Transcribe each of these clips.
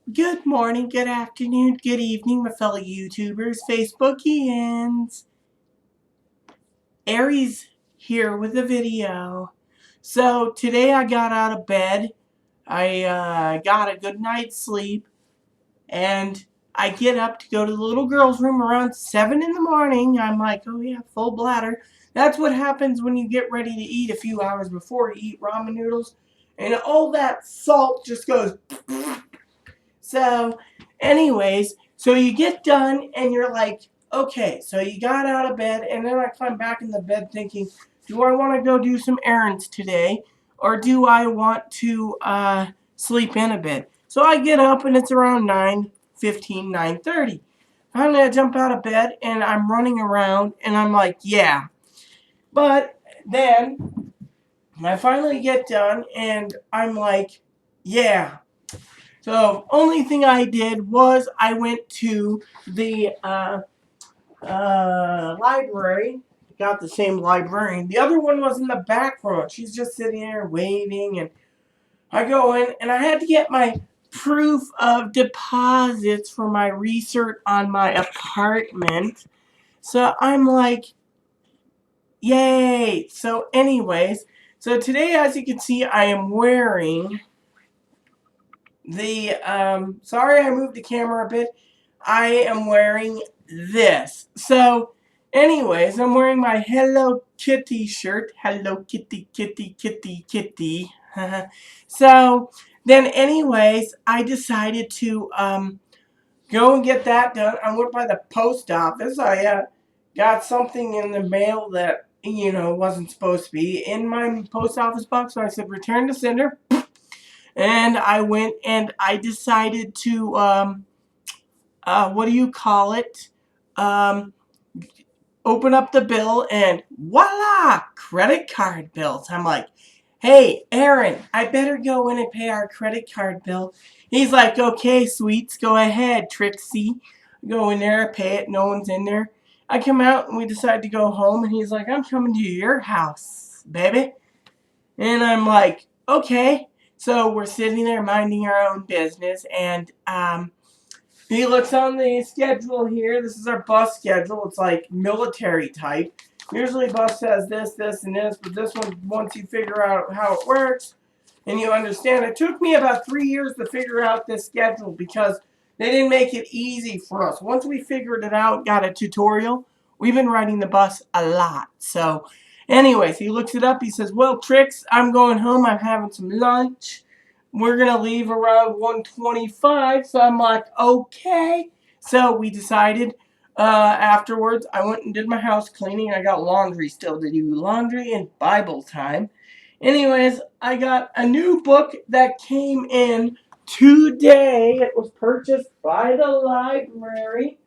Good morning, good afternoon, good evening, my fellow YouTubers, Facebookians. Aries here with a video. So today I got out of bed. I got a good night's sleep, and I get up to go to the little girl's room around 7 in the morning. I'm like, oh yeah, full bladder. That's what happens when you get ready to eat a few hours before you eat ramen noodles, and all that salt just goes. So, anyways, so you get done and you're like, okay, so you got out of bed, and then I climb back in the bed thinking, do I want to go do some errands today, or do I want to sleep in a bit? So I get up and it's around 9:15, 9:30. Finally, I jump out of bed and I'm running around and I'm like, yeah. But then I finally get done and I'm like, yeah. So only thing I did was I went to the library. Got the same librarian. The other one was in the back room. She's just sitting there waving, and I go in, and I had to get my proof of deposits for my research on my apartment. So I'm like, yay! So, anyways, so today, as you can see, I am wearing the sorry I moved the camera a bit. I am wearing this. So anyways, I'm wearing my Hello Kitty shirt. Hello Kitty, Kitty, Kitty, Kitty. So then anyways, I decided to go and get that done. I went by the post office. I got something in the mail that wasn't supposed to be in my post office box, so I said return to sender. And I went and I decided to, what do you call it? Um, Open up the bill and voila, credit card bills. I'm like, hey, Aaron, I better go in and pay our credit card bill. He's like, okay, sweets, go ahead, Trixie. Go in there, pay it, no one's in there. I come out and we decide to go home, and he's like, I'm coming to your house, baby. And I'm like, okay. So we're sitting there minding our own business, and he looks on the schedule here. This is our bus schedule. It's like military type. Usually bus has this, this, and this, but this one, once you figure out how it works and you understand, it took me about 3 years to figure out this schedule because they didn't make it easy for us. Once we figured it out, got a tutorial, we've been riding the bus a lot. So anyways, he looks it up. He says, well, Trix, I'm going home. I'm having some lunch. We're going to leave around 1:25. So I'm like, okay. So we decided afterwards, I went and did my house cleaning. I got laundry still to do. Laundry and Bible time. Anyways, I got a new book that came in today. It was purchased by the library.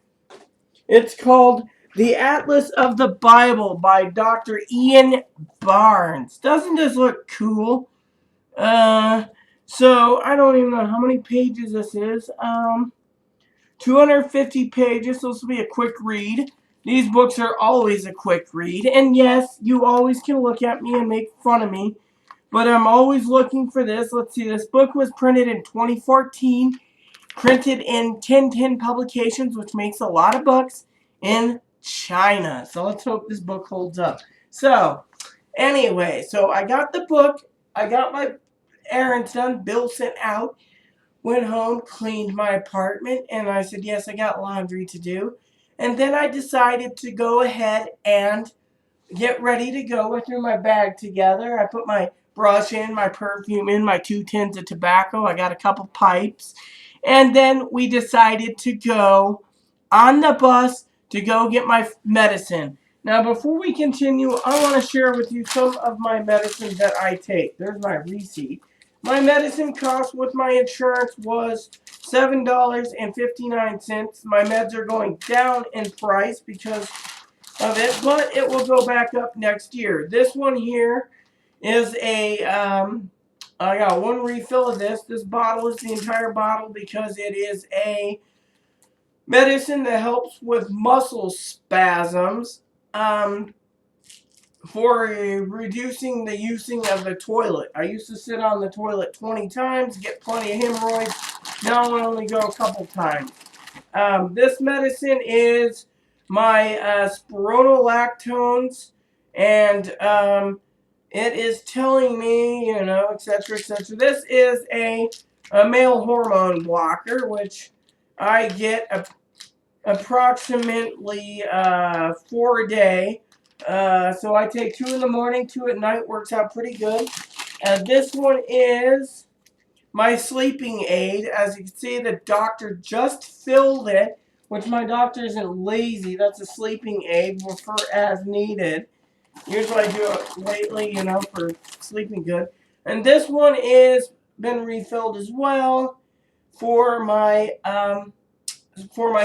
It's called The Atlas of the Bible by Dr. Ian Barnes. Doesn't this look cool? Uh, so I don't even know how many pages this is. 250 pages, so this will be a quick read. These books are always a quick read. And yes, you always can look at me and make fun of me, but I'm always looking for this. Let's see, this book was printed in 2014, printed in 1010 Publications, which makes a lot of books in China. So let's hope this book holds up. So, anyway, so I got the book. I got my errands done. Bill sent out. Went home, cleaned my apartment, and I said, yes, I got laundry to do. And then I decided to go ahead and get ready to go. I threw my bag together. I put my brush in, my perfume in, my 2 tins of tobacco. I got a couple pipes. And then we decided to go on the bus to go get my medicine. Now, before we continue, I want to share with you some of my medicine that I take. There's my receipt. My medicine cost with my insurance was $7.59. My meds are going down in price because of it, but it will go back up next year. This one here is I got one refill of this. This bottle is the entire bottle because it is a medicine that helps with muscle spasms for reducing the using of the toilet. I used to sit on the toilet 20 times, get plenty of hemorrhoids. Now I only go a couple times. This medicine is my spironolactones, and it is telling me, you know, etc., etc. This is a male hormone blocker, which I get approximately 4 a day. So I take 2 in the morning, 2 at night. Works out pretty good. This one is my sleeping aid. As you can see, the doctor just filled it, which my doctor isn't lazy. That's a sleeping aid. Refer as needed. Usually I do it lately, you know, for sleeping good. And this one is been refilled as well for my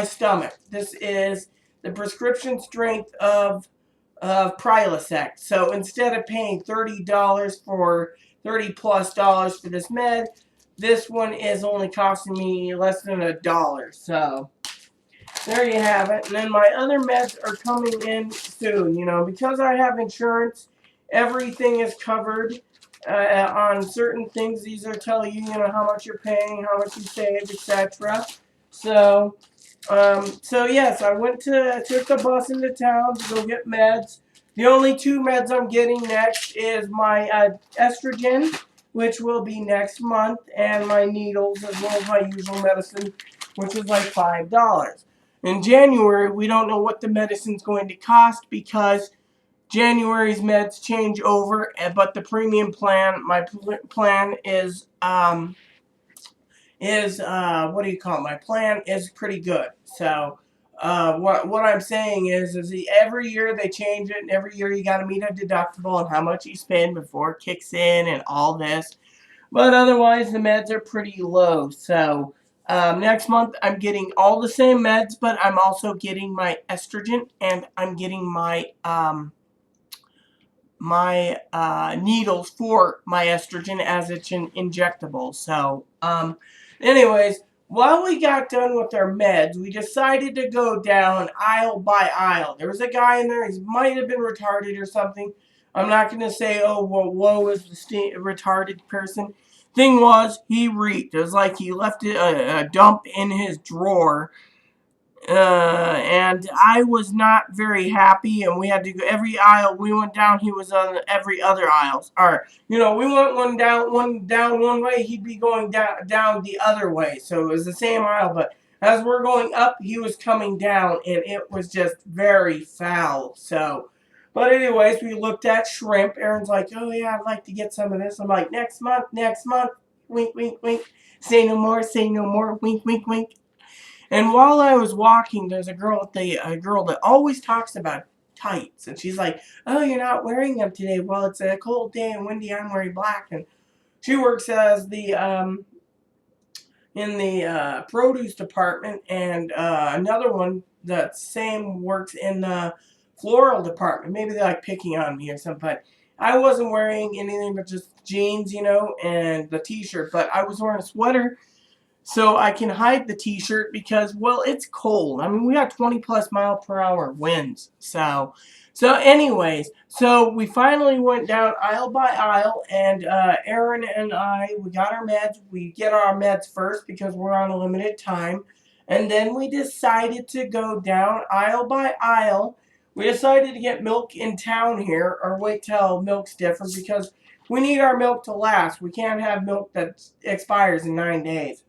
stomach. This is the prescription strength of Prilosec. So instead of paying $30 for $30+ for this med, this one is only costing me less than $1. So there you have it. And then my other meds are coming in soon. You know, because I have insurance, everything is covered on certain things. These are telling you, you know, how much you're paying, how much you save, etc. So, so yes, I took the bus into town to go get meds. The only 2 meds I'm getting next is my estrogen, which will be next month, and my needles, as well as my usual medicine, which is like $5. In January, we don't know what the medicine's going to cost because January's meds change over, but the premium plan, my plan is what do you call it? My plan is pretty good. So what I'm saying is every year they change it, and every year you got to meet a deductible and how much you spend before it kicks in and all this. But otherwise, the meds are pretty low. So next month I'm getting all the same meds, but I'm also getting my estrogen, and I'm getting my needles for my estrogen as it's an injectable. So, anyways, while we got done with our meds, we decided to go down aisle by aisle. There was a guy in there, he might have been retarded or something. I'm not going to say, oh, well, woe is the retarded person. Thing was, he reeked. It was like he left a dump in his drawer, and I was not very happy, and we had to go every aisle we went down. He was on every other aisles. Or, you know, we went one down one way, he'd be going down the other way. So it was the same aisle, but as we're going up, he was coming down, and it was just very foul. So, but anyways, we looked at shrimp. Aaron's like, oh yeah, I'd like to get some of this. I'm like, next month, wink, wink, wink. Say no more, wink, wink, wink. And while I was walking, there's a girl that always talks about tights, and she's like, "Oh, you're not wearing them today." Well, it's a cold day and windy. I'm wearing black, and she works as the in the produce department, and another one that same works in the floral department. Maybe they're like picking on me or something, but I wasn't wearing anything but just jeans, you know, and the t-shirt. But I was wearing a sweater so I can hide the t-shirt because, well, it's cold. I mean, we got 20+ mile per hour winds. So anyways, so we finally went down aisle by aisle, and Aaron and I, we got our meds. We get our meds first because we're on a limited time. And then we decided to go down aisle by aisle. We decided to get milk in town here, or wait till milk's different, because we need our milk to last. We can't have milk that expires in 9 days.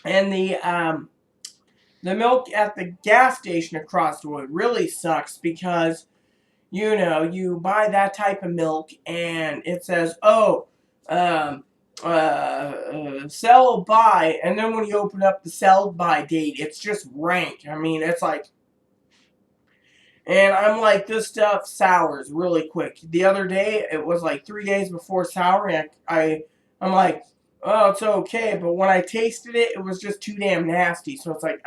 And the milk at the gas station across the road really sucks because, you know, you buy that type of milk and it says, oh, sell by, and then when you open up the sell by date, it's just rank. I mean, it's like, and I'm like, this stuff sours really quick. The other day, it was like 3 days before souring. I'm like, oh, it's okay. But when I tasted it, it was just too damn nasty. So it's like,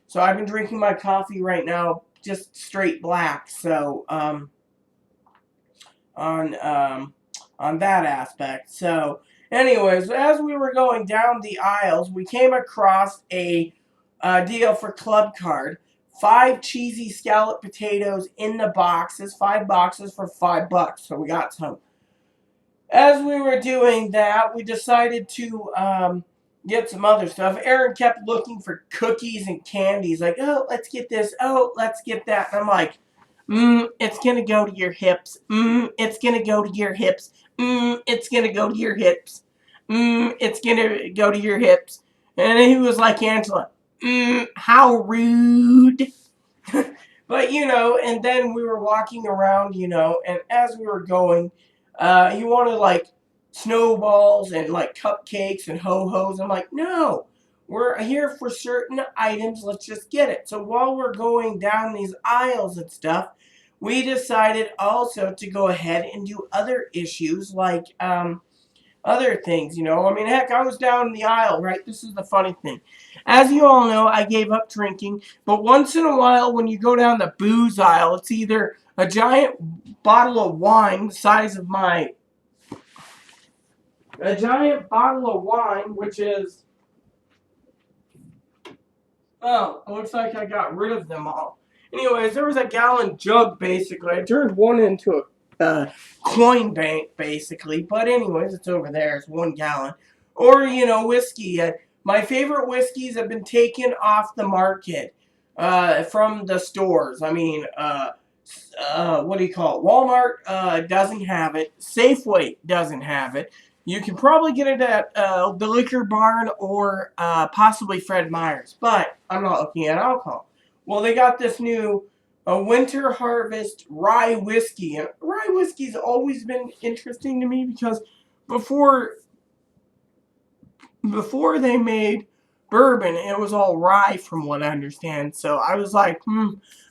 So I've been drinking my coffee right now, just straight black. So, on that aspect. So, anyways, as we were going down the aisles, we came across a deal for Club Card. 5 cheesy scallop potatoes in the boxes, 5 boxes for $5. So we got some. as we were doing that, we decided to get some other stuff. Aaron kept looking for cookies and candies, like, oh, let's get this, oh, let's get that. And I'm like, it's gonna go to your hips. It's gonna go to your hips. It's gonna go to your hips. It's gonna go to your hips. And he was like, Angela, how rude. But, and then we were walking around, and as we were going, he wanted like snowballs and like cupcakes and ho-hos. I'm like, no, we're here for certain items. Let's just get it. So while we're going down these aisles and stuff, we decided also to go ahead and do other issues like other things, I mean, heck, I was down in the aisle, right? This is the funny thing. As you all know, I gave up drinking, but once in a while, when you go down the booze aisle, it's either a giant bottle of wine the size of a giant bottle of wine, which is, oh, it looks like I got rid of them all. Anyways, there was a gallon jug, basically. I turned one into a coin bank, basically. But anyways, it's over there. It's 1 gallon. Or, whiskey. My favorite whiskeys have been taken off the market from the stores. I mean, what do you call it? Walmart doesn't have it. Safeway doesn't have it. You can probably get it at the Liquor Barn or possibly Fred Meyer's, but I'm not looking at alcohol. Well, they got this new Winter Harvest Rye Whiskey, and rye whiskey's always been interesting to me because before they made bourbon, it was all rye from what I understand. So I was like,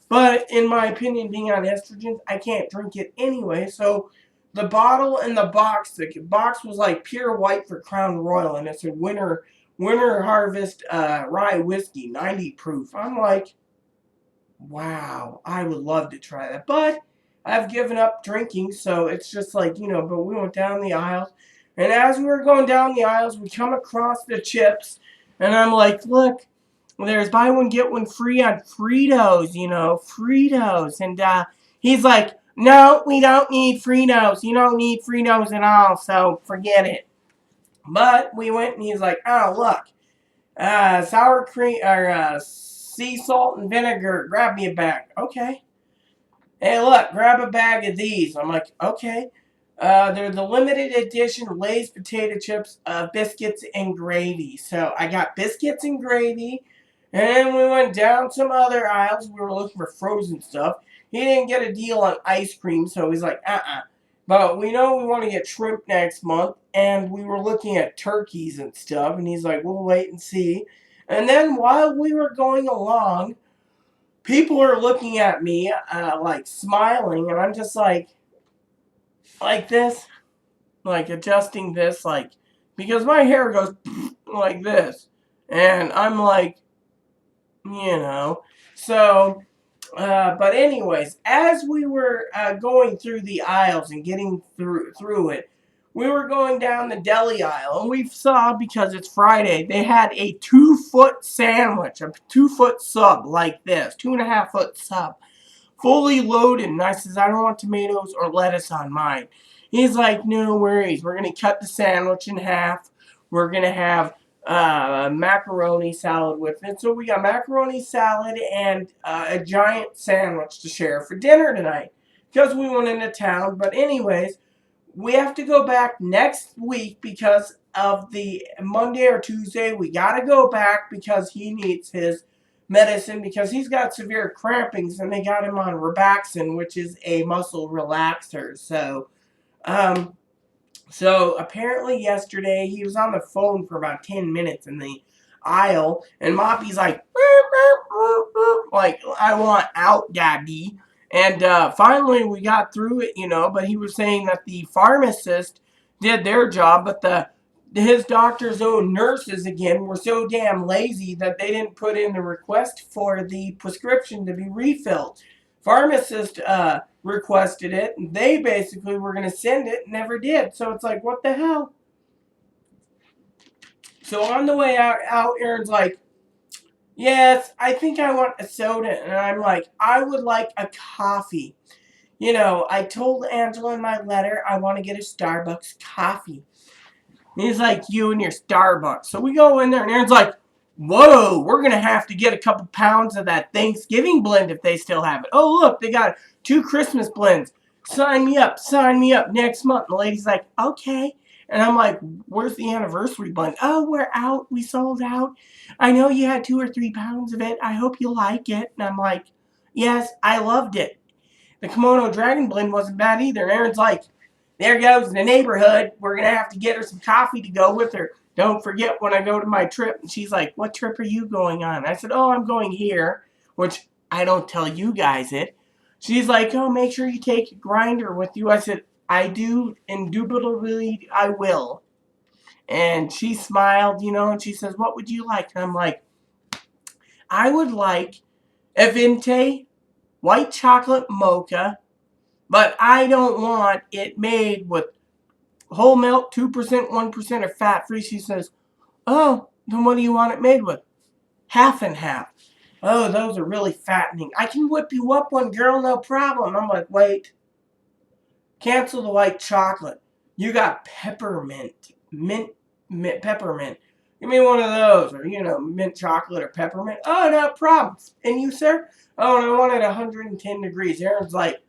But in my opinion, being on estrogens, I can't drink it anyway. So the bottle and the box was like pure white for Crown Royal, and it said Winter Harvest Rye Whiskey, 90 proof. I'm like, wow, I would love to try that. But I've given up drinking, so it's just like, but we went down the aisles. And as we were going down the aisles, we come across the chips. And I'm like, look, there's buy one, get one free on Fritos, Fritos. And he's like, no, we don't need Fritos. You don't need Fritos at all, so forget it. But we went and he's like, oh, look, sour cream, or sea salt and vinegar. Grab me a bag. Okay. Hey, look, grab a bag of these. I'm like, okay. They're the limited edition Lay's potato chips, biscuits, and gravy. So I got biscuits and gravy. And we went down some other aisles. We were looking for frozen stuff. He didn't get a deal on ice cream, so he's like, But we know we want to get shrimp next month. And we were looking at turkeys and stuff. And he's like, we'll wait and see. And then while we were going along, people are looking at me, like smiling, and I'm just like this, like adjusting this, like, because my hair goes like this, and I'm like, so, but anyways, as we were going through the aisles and getting through it, we were going down the deli aisle, and we saw, because it's Friday, they had a 2-foot sandwich, a 2-foot sub like this, 2.5-foot sub, fully loaded. And I says, I don't want tomatoes or lettuce on mine. He's like, no worries. We're going to cut the sandwich in half. We're going to have macaroni salad with it. So we got macaroni salad and a giant sandwich to share for dinner tonight because we went into town. But anyways, we have to go back next week because of the Monday or Tuesday. We got to go back because he needs his medicine because he's got severe crampings and they got him on Robaxin, which is a muscle relaxer. So apparently yesterday he was on the phone for about 10 minutes in the aisle, and Moppy's like, I want out, Daddy. And finally we got through it, but he was saying that the pharmacist did their job, but his doctor's own nurses, again, were so damn lazy that they didn't put in the request for the prescription to be refilled. Pharmacist requested it, and they basically were going to send it, and never did. So it's like, what the hell? So on the way out, Aaron's like, yes, I think I want a soda. And I'm like, I would like a coffee. you know, I told Angela in my letter I want to get a Starbucks coffee. He's like, you and your Starbucks. So we go in there, and Aaron's like, whoa, we're going to have to get a couple pounds of that Thanksgiving blend if they still have it. Oh, look, they got 2 Christmas blends. Sign me up next month. And the lady's like, okay. And I'm like, where's the anniversary blend? Oh, we're out. We sold out. I know you had 2 or 3 pounds of it. I hope you like it. And I'm like, yes, I loved it. The Kimono Dragon blend wasn't bad either. And Aaron's like, there goes the neighborhood. We're going to have to get her some coffee to go with her. Don't forget when I go to my trip. And she's like, what trip are you going on? I said, oh, I'm going here, which I don't tell you guys it. She's like, oh, make sure you take Grinder with you. I said, I do. Indubitably, I will. And she smiled, you know, and she says, what would you like? And I'm like, I would like a Venti white chocolate mocha, but I don't want it made with whole milk, 2%, 1% or fat free. She says, oh, then what do you want it made with? Half and half. Oh, those are really fattening. I can whip you up one, girl, no problem. I'm like, wait. Cancel the white chocolate. You got peppermint. Mint peppermint. Give me one of those. Or, you know, mint chocolate or peppermint. Oh, no problem. And you, sir? Oh, and I want it 110 degrees. Aaron's like,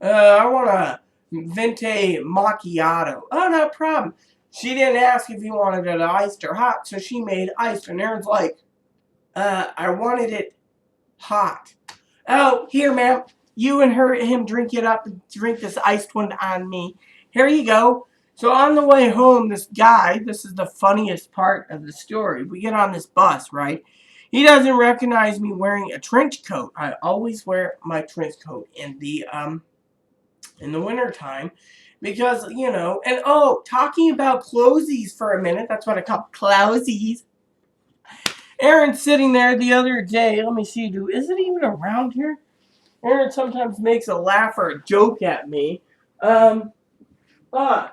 I want a Venti macchiato. Oh, no problem. She didn't ask if he wanted it iced or hot, so she made iced. And Aaron's like, I wanted it hot. Oh, here, ma'am. You and him drink it up and drink this iced one on me. Here you go. So on the way home, this guy, this is the funniest part of the story. We get on this bus, right? He doesn't recognize me wearing a trench coat. I always wear my trench coat in the wintertime because, you know, and oh, talking about clothies for a minute. That's what I call clothies. Aaron's sitting there the other day. Let me see. Is it even around here? Aaron sometimes makes a laugh or a joke at me.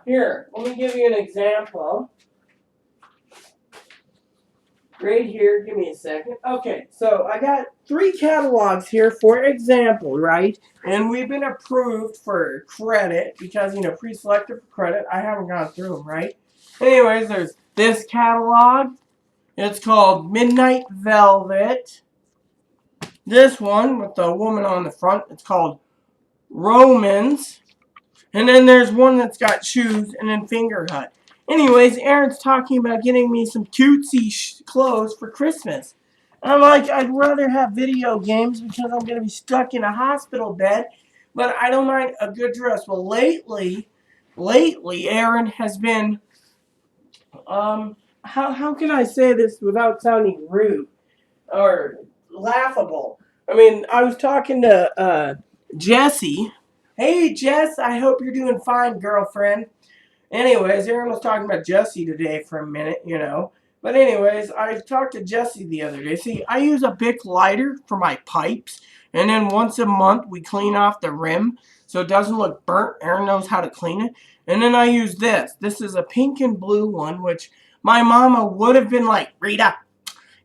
Here, let me give you an example. Right here, give me a second. Okay, so I got 3 catalogs here for example, right? And we've been approved for credit because, you know, pre-selected for credit. I haven't gone through them, right? Anyways, there's this catalog. It's called Midnight Velvet. This one with the woman on the front, it's called Romans. And then there's one that's got shoes and then Finger Hut. Anyways, Aaron's talking about getting me some cutesy clothes for Christmas. I'm like, I'd rather have video games because I'm going to be stuck in a hospital bed. But I don't mind a good dress. Well, lately, Aaron has been, how can I say this without sounding rude or laughable? I mean, I was talking to Jessie. Hey, Jess, I hope you're doing fine, girlfriend. Anyways, Aaron was talking about Jessie today for a minute, you know. But anyways, I talked to Jessie the other day. See, I use a Bic lighter for my pipes. And then once a month, we clean off the rim so it doesn't look burnt. Aaron knows how to clean it. And then I use this. This is a pink and blue one, which my mama would have been like, Rita,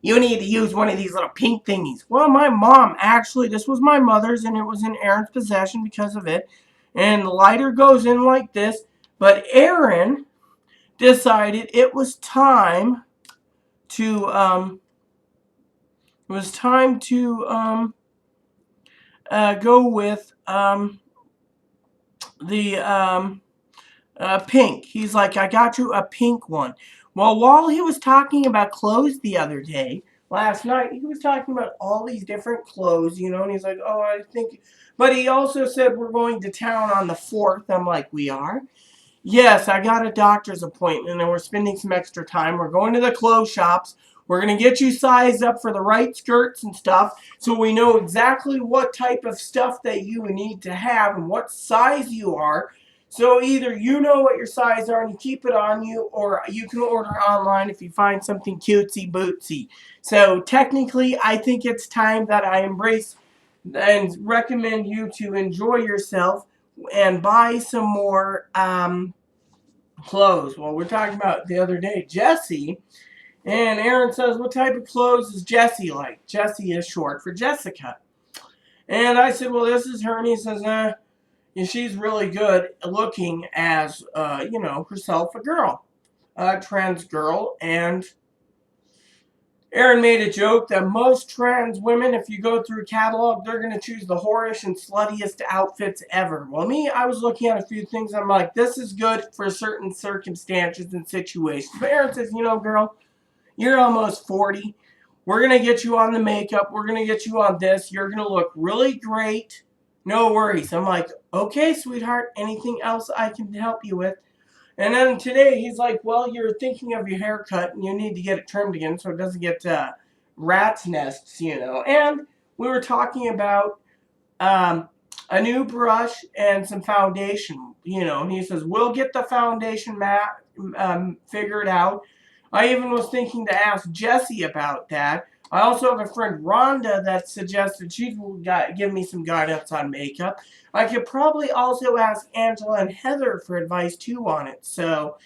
you need to use one of these little pink thingies. Well, my mom, actually, this was my mother's, and it was in Aaron's possession because of it. And the lighter goes in like this. But Aaron decided it was time to, go with, the, pink. He's like, I got you a pink one. Well, while he was talking about clothes the other day, last night, he was talking about all these different clothes, you know, and he's like, oh, I think, but he also said we're going to town on the 4th. I'm like, we are? Yes, I got a doctor's appointment and we're spending some extra time. We're going to the clothes shops. We're going to get you sized up for the right skirts and stuff so we know exactly what type of stuff that you need to have and what size you are. So either you know what your size are and you keep it on you, or you can order online if you find something cutesy bootsy. So technically, I think it's time that I embrace and recommend you to enjoy yourself and buy some more clothes. Well, we're talking about the other day, Jessie. And Aaron says, what type of clothes is Jessie like? Jessie is short for Jessica. And I said, well, this is her. And he says, And she's really good looking as, herself a girl, a trans girl. And Aaron made a joke that most trans women, if you go through a catalog, they're going to choose the whorish and sluttiest outfits ever. Well, me, I was looking at a few things. I'm like, this is good for certain circumstances and situations. But Aaron says, girl, you're almost 40. We're going to get you on the makeup. We're going to get you on this. You're going to look really great. No worries. I'm like, okay, sweetheart. Anything else I can help you with? And then today he's like, well, you're thinking of your haircut and you need to get it trimmed again so it doesn't get rat's nests, And we were talking about a new brush and some foundation, And he says, we'll get the foundation figured out. I even was thinking to ask Jessie about that. I also have a friend, Rhonda, that suggested she'd give me some guidance on makeup. I could probably also ask Angela and Heather for advice too on it. So,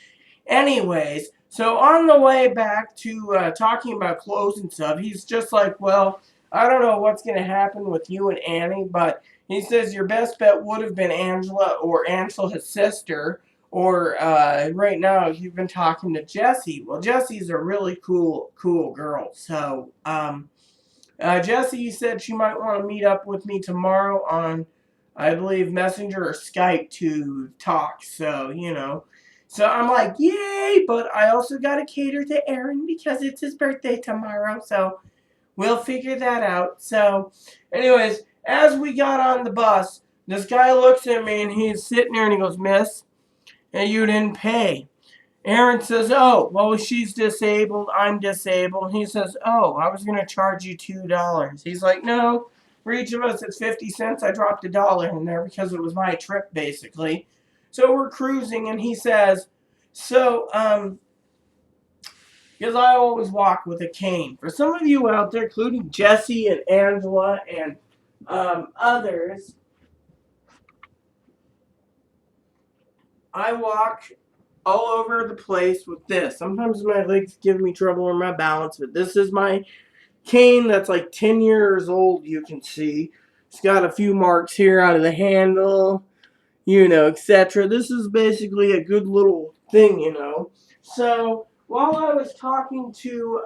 anyways, so on the way back to talking about clothes and stuff, he's just like, well, I don't know what's going to happen with you and Annie, but he says your best bet would have been Angela or Angela's sister. Or right now, you've been talking to Jessie. Well, Jessie's a really cool girl. So, Jessie said she might want to meet up with me tomorrow on, I believe, Messenger or Skype to talk. So, So I'm like, yay! But I also got to cater to Aaron because it's his birthday tomorrow. So we'll figure that out. So, anyways, as we got on the bus, this guy looks at me and he's sitting there and he goes, Miss, and you didn't pay. Aaron says, oh, well, she's disabled. I'm disabled. He says, oh, I was going to charge you $2. He's like, no, for each of us, it's 50 cents. I dropped $1 in there because it was my trip, basically. So we're cruising, and he says, so, because I always walk with a cane. For some of you out there, including Jessie and Angela and others, I walk all over the place with this. Sometimes my legs give me trouble in my balance, but this is my cane that's like 10 years old, you can see. It's got a few marks here out of the handle, etc. This is basically a good little thing, So, while I was talking to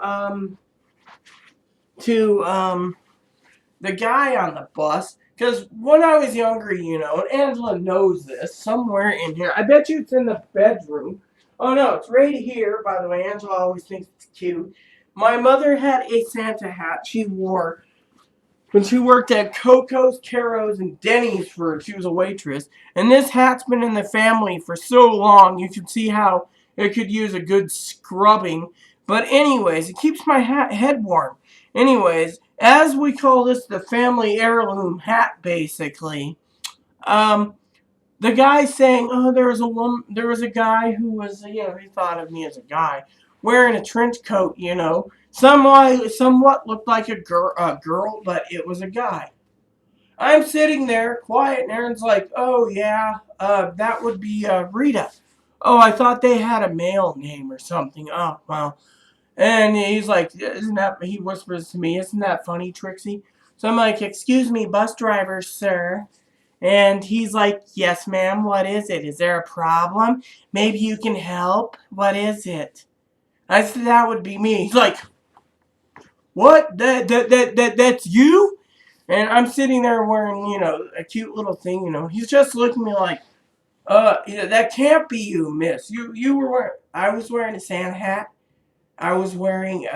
the guy on the bus, because when I was younger, and Angela knows this, somewhere in here. I bet you it's in the bedroom. Oh, no, it's right here, by the way. Angela always thinks it's cute. My mother had a Santa hat she wore when she worked at Coco's, Caro's, and Denny's she was a waitress. And this hat's been in the family for so long, you can see how it could use a good scrubbing. But anyways, it keeps my head warm. Anyways, as we call this the family heirloom hat, basically, the guy saying, "Oh, there was a guy who was, he thought of me as a guy wearing a trench coat, somewhat looked like a girl, but it was a guy." I'm sitting there, quiet, and Aaron's like, "Oh yeah, that would be Rita." Oh, I thought they had a male name or something. Oh well. And he's like, he whispers to me, "Isn't that funny, Trixie?" So I'm like, "Excuse me, bus driver, sir." And he's like, "Yes, ma'am, what is it? Is there a problem? Maybe you can help? What is it?" I said, "That would be me." He's like, "What? That's you?" And I'm sitting there wearing, a cute little thing, He's just looking at me like, that can't be you, miss. You were wearing, I was wearing a Santa hat. I was wearing,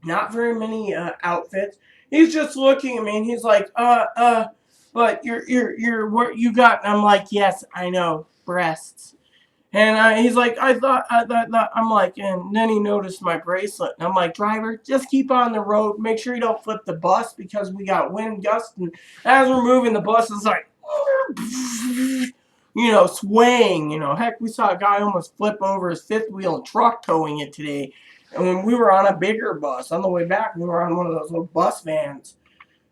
not very many outfits. He's just looking at me and he's like, but what you got? And I'm like, yes, I know, breasts. And he's like, I'm like, and then he noticed my bracelet. And I'm like, driver, just keep on the road. Make sure you don't flip the bus because we got wind gusts. And as we're moving, the bus is like, swaying. Heck, we saw a guy almost flip over his fifth wheel and truck towing it today. And when we were on a bigger bus, on the way back, we were on one of those little bus vans.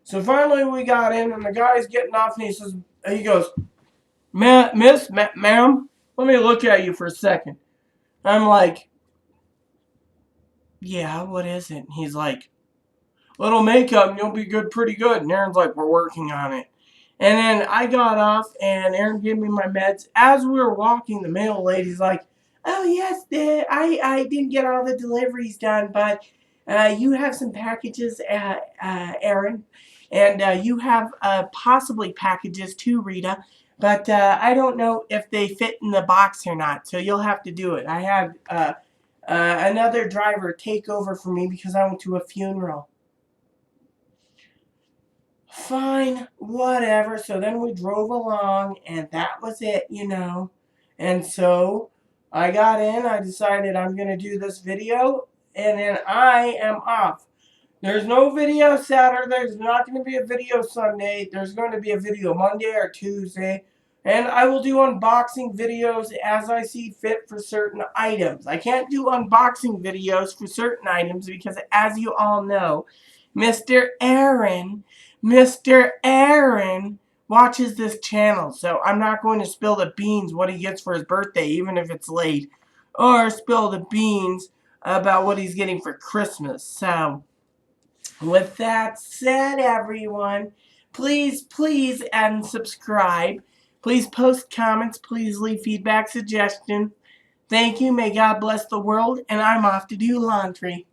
So finally we got in, and the guy's getting off, and he goes, ma'am, let me look at you for a second. I'm like, yeah, what is it? And he's like, little makeup and you'll be good, pretty good. And Aaron's like, we're working on it. And then I got off, and Aaron gave me my meds. As we were walking, the mail lady's like, "Oh yes, I didn't get all the deliveries done, but you have some packages, Aaron, and you have possibly packages too, Rita. But I don't know if they fit in the box or not, so you'll have to do it." I had another driver take over for me because I went to a funeral. Fine, whatever. So then we drove along, and that was it, you know. And so I got in, I decided I'm going to do this video, and then I am off. There's no video Saturday. There's not going to be a video Sunday. There's going to be a video Monday or Tuesday. And I will do unboxing videos as I see fit for certain items. I can't do unboxing videos for certain items because, as you all know, Mr. Aaron watches this channel. So I'm not going to spill the beans what he gets for his birthday, even if it's late, or spill the beans about what he's getting for Christmas. So with that said, everyone, please, and subscribe. Please post comments. Please leave feedback, suggestions. Thank you. May God bless the world. And I'm off to do laundry.